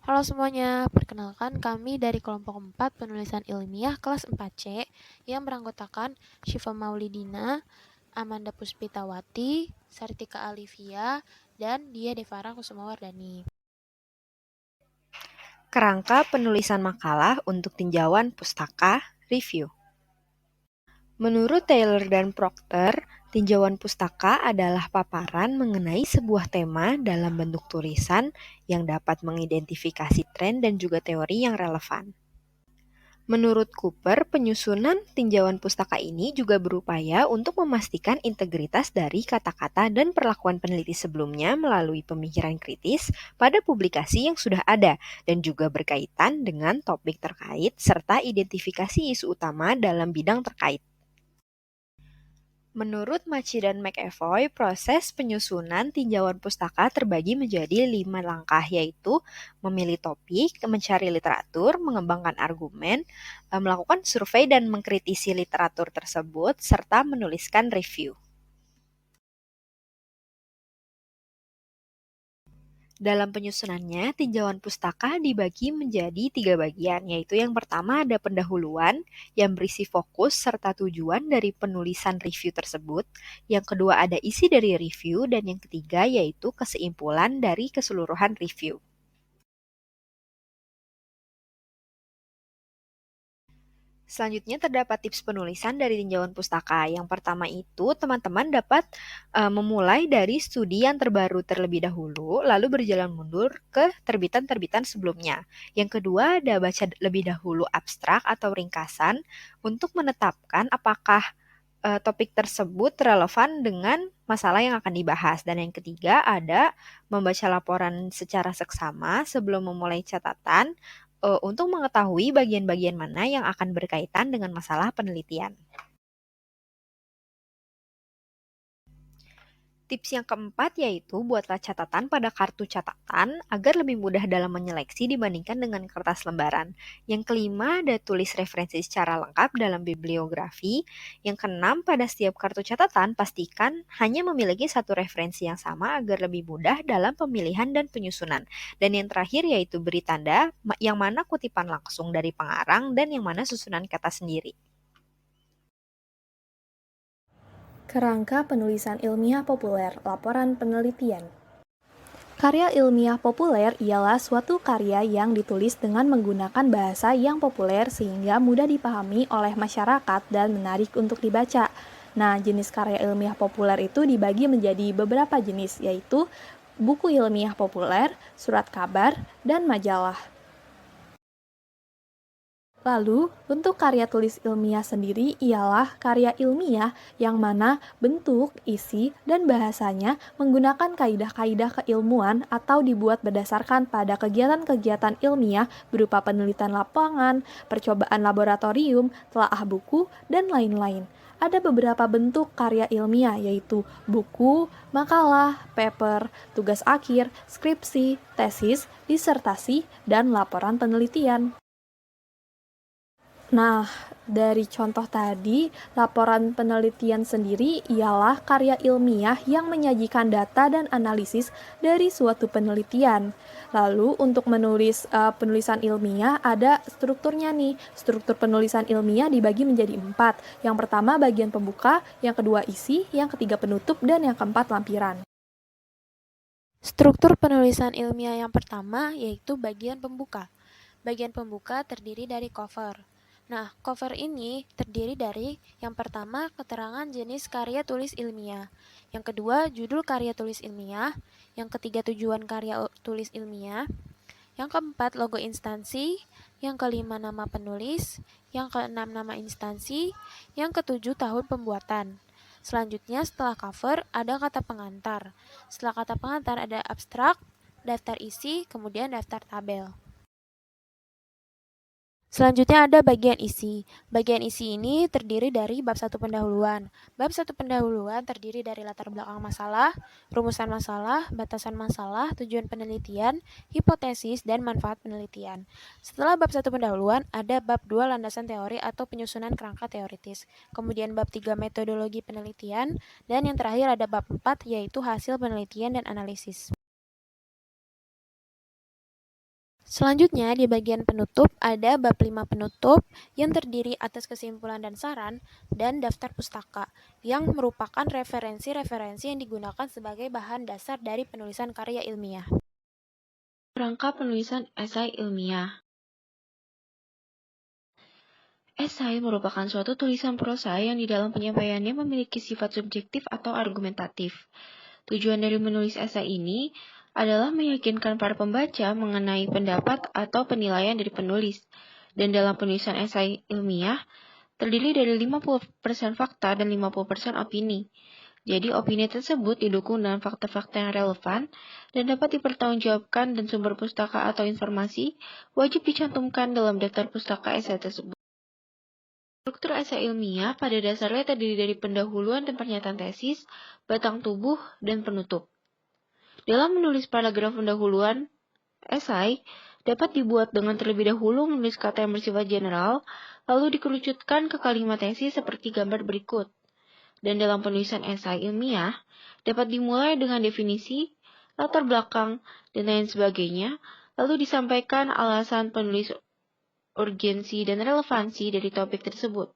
Halo semuanya, perkenalkan kami dari kelompok 4 penulisan ilmiah kelas 4C yang beranggotakan Syifa Maulidina, Amanda Puspitawati, Sartika Alivia, dan Dia Devara Kusumawardani. Kerangka penulisan makalah untuk tinjauan pustaka review. Menurut Taylor dan Proctor, tinjauan pustaka adalah paparan mengenai sebuah tema dalam bentuk tulisan yang dapat mengidentifikasi tren dan juga teori yang relevan. Menurut Cooper, penyusunan tinjauan pustaka ini juga berupaya untuk memastikan integritas dari kata-kata dan perlakuan peneliti sebelumnya melalui pemikiran kritis pada publikasi yang sudah ada dan juga berkaitan dengan topik terkait serta identifikasi isu utama dalam bidang terkait. Menurut Maci dan McAvoy, proses penyusunan tinjauan pustaka terbagi menjadi 5 langkah, yaitu memilih topik, mencari literatur, mengembangkan argumen, melakukan survei dan mengkritisi literatur tersebut, serta menuliskan review. Dalam penyusunannya, tinjauan pustaka dibagi menjadi 3 bagian, yaitu yang pertama ada pendahuluan yang berisi fokus serta tujuan dari penulisan review tersebut, yang kedua ada isi dari review, dan yang ketiga yaitu kesimpulan dari keseluruhan review. Selanjutnya terdapat tips penulisan dari tinjauan pustaka. Yang pertama itu teman-teman dapat memulai dari studi yang terbaru terlebih dahulu, lalu berjalan mundur ke terbitan-terbitan sebelumnya. Yang kedua ada baca lebih dahulu abstrak atau ringkasan untuk menetapkan apakah topik tersebut relevan dengan masalah yang akan dibahas. Dan yang ketiga ada membaca laporan secara seksama sebelum memulai catatan untuk mengetahui bagian-bagian mana yang akan berkaitan dengan masalah penelitian. Tips yang keempat yaitu buatlah catatan pada kartu catatan agar lebih mudah dalam menyeleksi dibandingkan dengan kertas lembaran. Yang kelima, ada tulis referensi secara lengkap dalam bibliografi. Yang keenam, pada setiap kartu catatan pastikan hanya memiliki satu referensi yang sama agar lebih mudah dalam pemilihan dan penyusunan. Dan yang terakhir yaitu beri tanda yang mana kutipan langsung dari pengarang dan yang mana susunan kata sendiri. Kerangka penulisan ilmiah populer, laporan penelitian. Karya ilmiah populer ialah suatu karya yang ditulis dengan menggunakan bahasa yang populer sehingga mudah dipahami oleh masyarakat dan menarik untuk dibaca. Nah, jenis karya ilmiah populer itu dibagi menjadi beberapa jenis, yaitu buku ilmiah populer, surat kabar, dan majalah. Lalu, untuk karya tulis ilmiah sendiri ialah karya ilmiah yang mana bentuk, isi, dan bahasanya menggunakan kaidah-kaidah keilmuan atau dibuat berdasarkan pada kegiatan-kegiatan ilmiah berupa penelitian lapangan, percobaan laboratorium, telaah buku, dan lain-lain. Ada beberapa bentuk karya ilmiah yaitu buku, makalah, paper, tugas akhir, skripsi, tesis, disertasi, dan laporan penelitian. Nah, dari contoh tadi, laporan penelitian sendiri ialah karya ilmiah yang menyajikan data dan analisis dari suatu penelitian. Lalu, untuk menulis penulisan ilmiah, ada strukturnya nih. Struktur penulisan ilmiah dibagi menjadi 4. Yang pertama bagian pembuka, yang kedua isi, yang ketiga penutup, dan yang keempat lampiran. Struktur penulisan ilmiah yang pertama yaitu bagian pembuka. Bagian pembuka terdiri dari cover. Nah, cover ini terdiri dari yang pertama keterangan jenis karya tulis ilmiah, yang kedua judul karya tulis ilmiah, yang ketiga tujuan karya tulis ilmiah, yang keempat logo instansi, yang kelima nama penulis, yang keenam nama instansi, yang ketujuh tahun pembuatan. Selanjutnya setelah cover ada kata pengantar. Setelah kata pengantar ada abstrak, daftar isi, kemudian daftar tabel. Selanjutnya ada bagian isi. Bagian isi ini terdiri dari bab 1 pendahuluan. Bab 1 pendahuluan terdiri dari latar belakang masalah, rumusan masalah, batasan masalah, tujuan penelitian, hipotesis, dan manfaat penelitian. Setelah bab 1 pendahuluan, ada bab 2 landasan teori atau penyusunan kerangka teoritis. Kemudian bab 3 metodologi penelitian, dan yang terakhir ada bab 4 yaitu hasil penelitian dan analisis. Selanjutnya, di bagian penutup ada bab 5 penutup yang terdiri atas kesimpulan dan saran dan daftar pustaka yang merupakan referensi-referensi yang digunakan sebagai bahan dasar dari penulisan karya ilmiah. Kerangka penulisan esai ilmiah. Esai merupakan suatu tulisan prosa yang di dalam penyampaiannya memiliki sifat subjektif atau argumentatif. Tujuan dari menulis esai ini adalah meyakinkan para pembaca mengenai pendapat atau penilaian dari penulis. Dan dalam penulisan esai ilmiah, terdiri dari 50% fakta dan 50% opini. Jadi opini tersebut didukung dengan fakta-fakta yang relevan dan dapat dipertanggungjawabkan, dan sumber pustaka atau informasi wajib dicantumkan dalam daftar pustaka esai tersebut. Struktur esai ilmiah pada dasarnya terdiri dari pendahuluan dan pernyataan tesis, batang tubuh, dan penutup. Dalam menulis paragraf pendahuluan, esai dapat dibuat dengan terlebih dahulu menulis kata yang bersifat general, lalu dikerucutkan ke kalimat tesis seperti gambar berikut. Dan dalam penulisan esai ilmiah, dapat dimulai dengan definisi, latar belakang, dan lain sebagainya, lalu disampaikan alasan penulis, urgensi dan relevansi dari topik tersebut.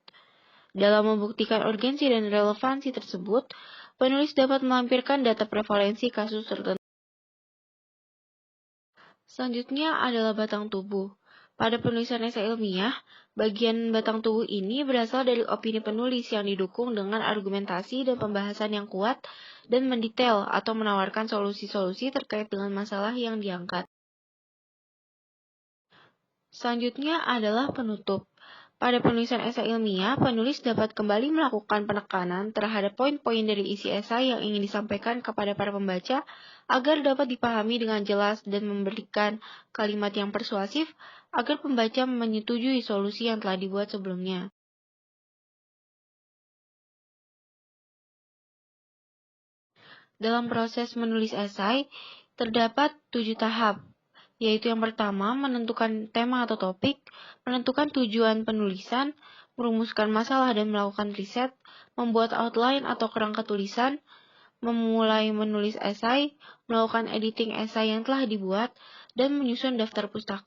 Dalam membuktikan urgensi dan relevansi tersebut, penulis dapat melampirkan data prevalensi kasus tertentu. Selanjutnya adalah batang tubuh. Pada penulisan esai ilmiah, bagian batang tubuh ini berasal dari opini penulis yang didukung dengan argumentasi dan pembahasan yang kuat dan mendetail atau menawarkan solusi-solusi terkait dengan masalah yang diangkat. Selanjutnya adalah penutup. Pada penulisan esai ilmiah, penulis dapat kembali melakukan penekanan terhadap poin-poin dari isi esai yang ingin disampaikan kepada para pembaca agar dapat dipahami dengan jelas dan memberikan kalimat yang persuasif agar pembaca menyetujui solusi yang telah dibuat sebelumnya. Dalam proses menulis esai, terdapat 7 tahap, yaitu yang pertama, menentukan tema atau topik, menentukan tujuan penulisan, merumuskan masalah dan melakukan riset, membuat outline atau kerangka tulisan, memulai menulis esai, melakukan editing esai yang telah dibuat, dan menyusun daftar pustaka.